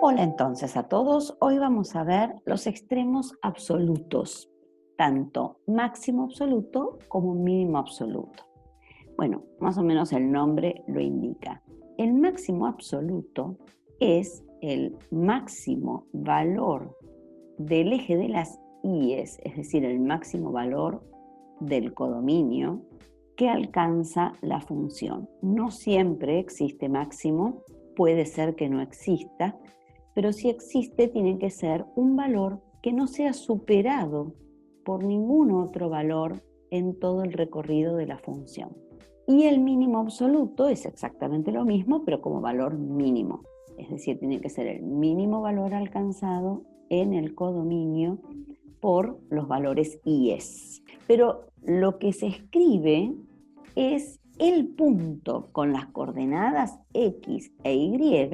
Hola entonces a todos, hoy vamos a ver los extremos absolutos, tanto máximo absoluto como mínimo absoluto. Bueno, más o menos el nombre lo indica. El máximo absoluto es el máximo valor del eje de las íes, es decir, el máximo valor del codominio que alcanza la función. No siempre existe máximo, puede ser que no exista, pero si existe tiene que ser un valor que no sea superado por ningún otro valor en todo el recorrido de la función. Y el mínimo absoluto es exactamente lo mismo, pero como valor mínimo. Es decir, tiene que ser el mínimo valor alcanzado en el codominio por los valores IES. Pero lo que se escribe es el punto con las coordenadas X e Y,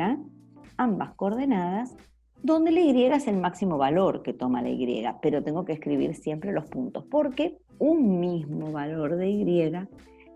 ambas coordenadas, donde la Y es el máximo valor que toma la Y, pero tengo que escribir siempre los puntos, porque un mismo valor de Y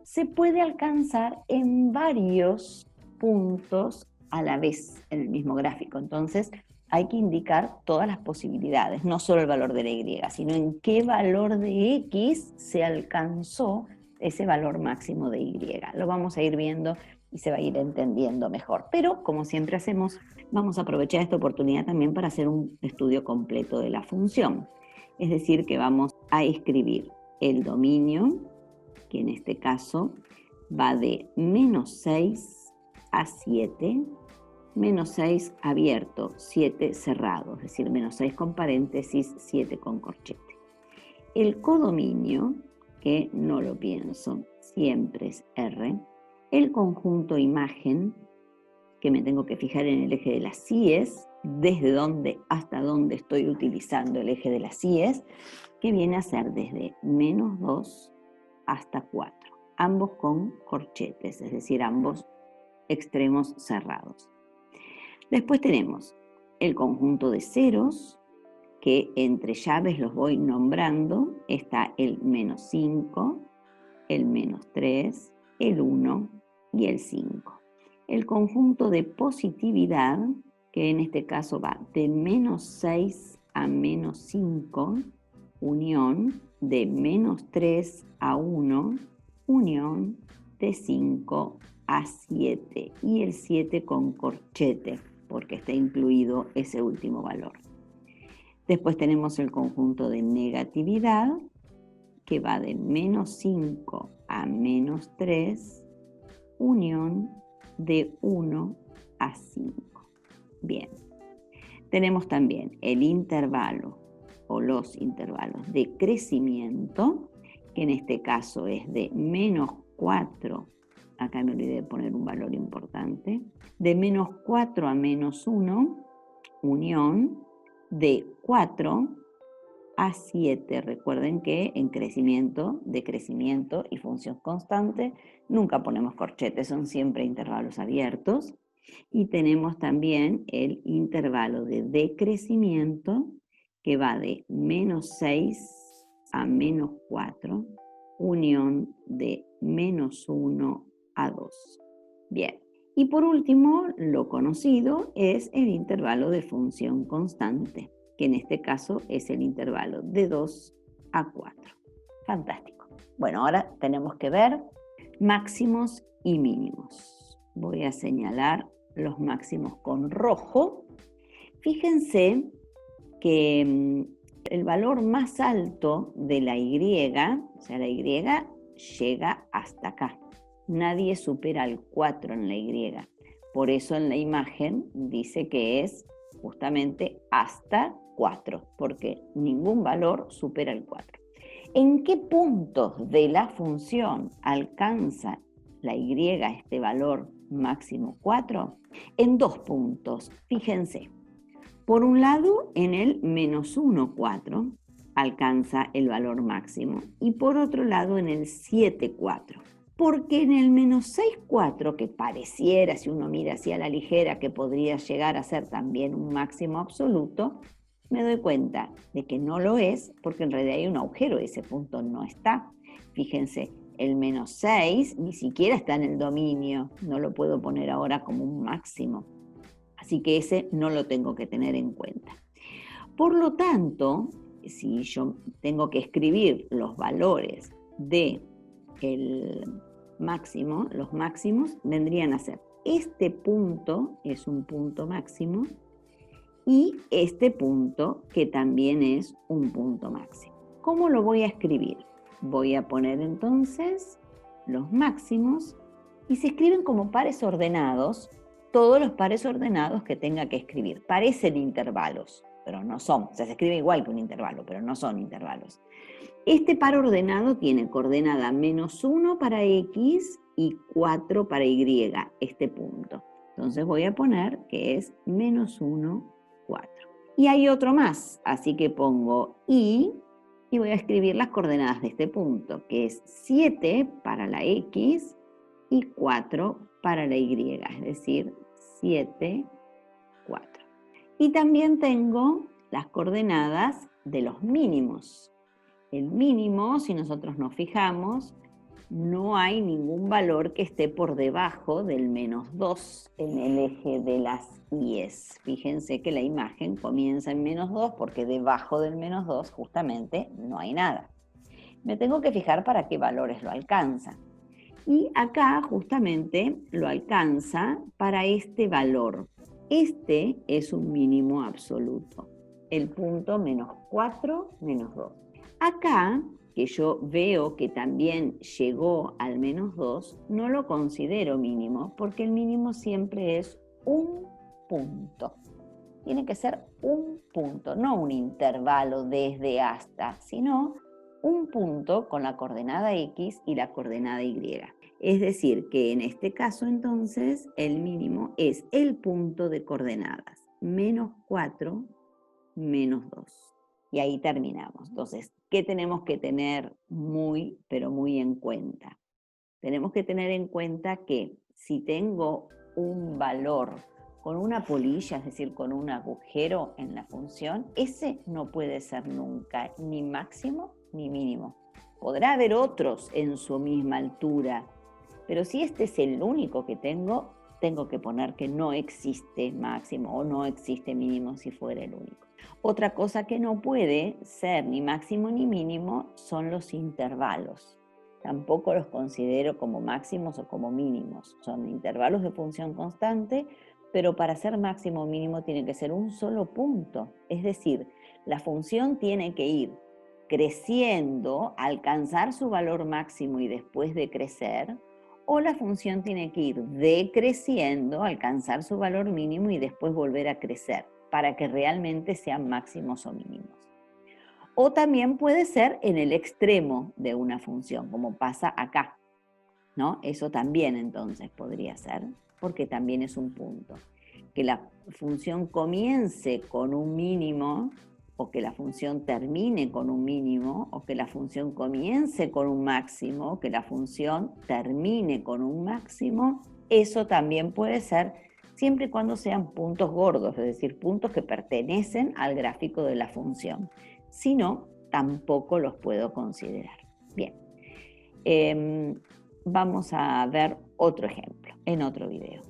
se puede alcanzar en varios puntos a la vez en el mismo gráfico. Entonces, hay que indicar todas las posibilidades, no solo el valor de la Y, sino en qué valor de X se alcanzó ese valor máximo de Y. Lo vamos a ir viendo y se va a ir entendiendo mejor. Pero, como siempre hacemos, vamos a aprovechar esta oportunidad también para hacer un estudio completo de la función. Es decir, que vamos a escribir el dominio, que en este caso va de -6 a 7, -6 abierto, 7 cerrado, es decir, -6 con paréntesis, 7 con corchete. El codominio, que no lo pienso, siempre es R. El conjunto imagen, que me tengo que fijar en el eje de las IES, desde dónde hasta dónde estoy utilizando el eje de las IES, que viene a ser desde -2 hasta 4, ambos con corchetes, es decir, ambos extremos cerrados. Después tenemos el conjunto de ceros, que entre llaves los voy nombrando. Está el -5, el -3, el 1 y el 5. El conjunto de positividad, que en este caso va de -6 a -5, unión de -3 a 1, unión de 5 a 7, y el 7 con corchete, porque está incluido ese último valor. Después tenemos el conjunto de negatividad, que va de -5 a -3, unión de 1 a 5. Bien. Tenemos también el intervalo o los intervalos de crecimiento, que en este caso es de -4, acá me olvidé de poner un valor importante, de -4 a -1, unión de 4 a 7. Recuerden que en crecimiento, decrecimiento y función constante nunca ponemos corchetes, son siempre intervalos abiertos. Y tenemos también el intervalo de decrecimiento, que va de -6 a -4, unión de -1 a 2. Bien. Y por último, lo conocido es el intervalo de función constante, que en este caso es el intervalo de 2 a 4. Fantástico. Bueno, ahora tenemos que ver máximos y mínimos. Voy a señalar los máximos con rojo. Fíjense que el valor más alto de la Y, o sea, la Y llega hasta acá. Nadie supera el 4 en la Y. Por eso en la imagen dice que es justamente hasta 4, porque ningún valor supera el 4. ¿En qué puntos de la función alcanza la Y este valor máximo 4? En 2 puntos, fíjense. Por un lado, en el -1, 4, alcanza el valor máximo, y por otro lado, en el 7, 4. Porque en el -6, 4, que pareciera, si uno mira hacia la ligera, que podría llegar a ser también un máximo absoluto, me doy cuenta de que no lo es, porque en realidad hay un agujero, ese punto no está. Fíjense, el -6 ni siquiera está en el dominio, no lo puedo poner ahora como un máximo. Así que ese no lo tengo que tener en cuenta. Por lo tanto, si yo tengo que escribir los valores de el máximo, los máximos vendrían a ser este punto, es un punto máximo, y este punto, que también es un punto máximo. ¿Cómo lo voy a escribir? Voy a poner entonces los máximos y se escriben como pares ordenados, todos los pares ordenados que tenga que escribir. Parecen intervalos, pero no son. O sea, se escribe igual que un intervalo, pero no son intervalos. Este par ordenado tiene coordenada -1 para X y 4 para Y, este punto. Entonces voy a poner que es -1, 4. Y hay otro más, así que pongo y voy a escribir las coordenadas de este punto, que es 7 para la X y 4 para la Y, es decir, 7, 4. Y también tengo las coordenadas de los mínimos. El mínimo, si nosotros nos fijamos, no hay ningún valor que esté por debajo del -2 en el eje de las I's. Fíjense que la imagen comienza en -2 porque debajo del -2 justamente no hay nada. Me tengo que fijar para qué valores lo alcanza. Y acá justamente lo alcanza para este valor. Este es un mínimo absoluto, el punto -4, -2. Acá, que yo veo que también llegó al -2, no lo considero mínimo, porque el mínimo siempre es un punto. Tiene que ser un punto, no un intervalo desde hasta, sino un punto con la coordenada X y la coordenada Y. Es decir, que en este caso entonces el mínimo es el punto de coordenadas, -4, -2. Y ahí terminamos. Entonces, ¿qué tenemos que tener muy, pero muy en cuenta? Tenemos que tener en cuenta que si tengo un valor con una polilla, es decir, con un agujero en la función, ese no puede ser nunca ni máximo ni mínimo. Podrá haber otros en su misma altura, pero si este es el único que tengo que poner que no existe máximo o no existe mínimo si fuera el único. Otra cosa que no puede ser ni máximo ni mínimo son los intervalos. Tampoco los considero como máximos o como mínimos. Son intervalos de función constante, pero para ser máximo o mínimo tiene que ser un solo punto. Es decir, la función tiene que ir creciendo, alcanzar su valor máximo y después decrecer, o la función tiene que ir decreciendo, alcanzar su valor mínimo y después volver a crecer, para que realmente sean máximos o mínimos. O también puede ser en el extremo de una función, como pasa acá, ¿no? Eso también entonces podría ser, porque también es un punto. Que la función comience con un mínimo, o que la función termine con un mínimo, o que la función comience con un máximo, o que la función termine con un máximo, eso también puede ser siempre y cuando sean puntos gordos, es decir, puntos que pertenecen al gráfico de la función. Si no, tampoco los puedo considerar. Bien, vamos a ver otro ejemplo en otro video.